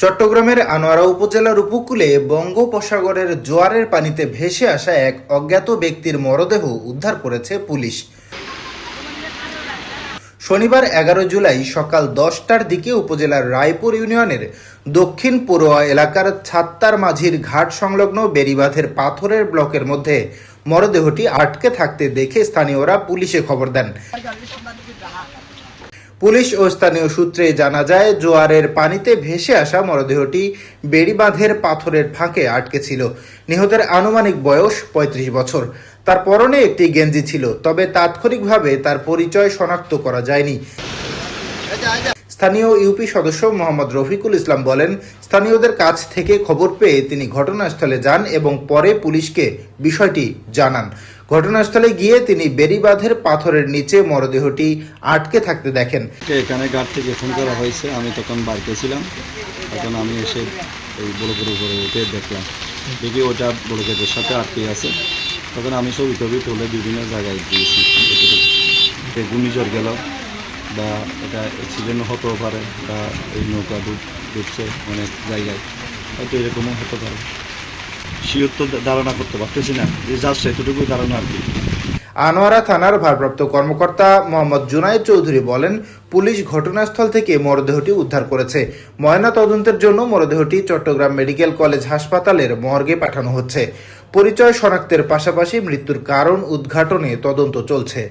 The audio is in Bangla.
চট্টগ্রামের আনোয়ারা উপজেলার উপকূলে বঙ্গোপসাগরের জোয়ারের পানিতে ভেসে আসা এক অজ্ঞাত ব্যক্তির মরদেহ উদ্ধার করেছে পুলিশ। শনিবার 11 জুলাই সকাল 10টার দিকে উপজেলার রায়পুর ইউনিয়নের দক্ষিণ পড়ুয়া এলাকার ছাত্তার মাঝির ঘাট সংলগ্ন বেড়িবাঁধের পাথরের ব্লকের মধ্যে মরদেহটি আটকে থাকতে দেখে স্থানীয়রা পুলিশে খবর দেন। পুলিশ ও স্থানীয় সূত্রে জানা যায়, জোয়ারের পানিতে ভেসে আসা মরদেহটি বেড়িবাঁধের পাথরের ফাঁকে আটকে ছিল। নিহতের আনুমানিক বয়স 35 বছর। তার পরনে একটি গেঞ্জি ছিল, তবে তাৎক্ষণিকভাবে তার পরিচয় শনাক্ত করা যায়নি। স্থানীয় ইউপি সদস্য মোহাম্মদ রফিকুল ইসলাম বলেন, স্থানীয়দের কাছ থেকে খবর পেয়ে তিনি ঘটনাস্থলে যান এবং পরে পুলিশকে বিষয়টি জানান। ঘটনাস্থলে গিয়ে তিনি বেড়িবাঁধের পাথরের নিচে মরদেহটি আটকে থাকতে দেখেন। এখানে ঘাট থেকে ফোন করা হয়েছে, আমি তখন বাড়িতে ছিলাম। তখন আমি এসে ওই ব্লকের উপরে উঠে দেখলাম, দেখি ওটা ব্লকের সাথে আটকে আছে। তখন আমি ছবি তুলে বিভিন্ন জায়গায় দিয়েছি। ঘূর্ণিঝড় গেল বা এটা অ্যাক্সিডেন্ট হতেও পারে, বা এই নৌকা ডুবছে অনেক জায়গায়, হয়তো এরকমও হতে পারে। শিওর তো ধারণা করতে পারতেছি না, যে যাচ্ছে এতটুকু ধারণা আর কি। আনোয়ারা থানার ভারপ্রাপ্ত কর্মকর্তা মোহাম্মদ জুনায়েদ চৌধুরী বলেন, পুলিশ ঘটনাস্থল থেকে মরদেহটি উদ্ধার করেছে। ময়না তদন্তের জন্য মরদেহটি চট্টগ্রাম মেডিকেল কলেজ হাসপাতালের মর্গে পাঠানো হচ্ছে। পরিচয় শনাক্তের পাশাপাশি মৃত্যুর কারণ উদ্ঘাটনে তদন্ত চলছে।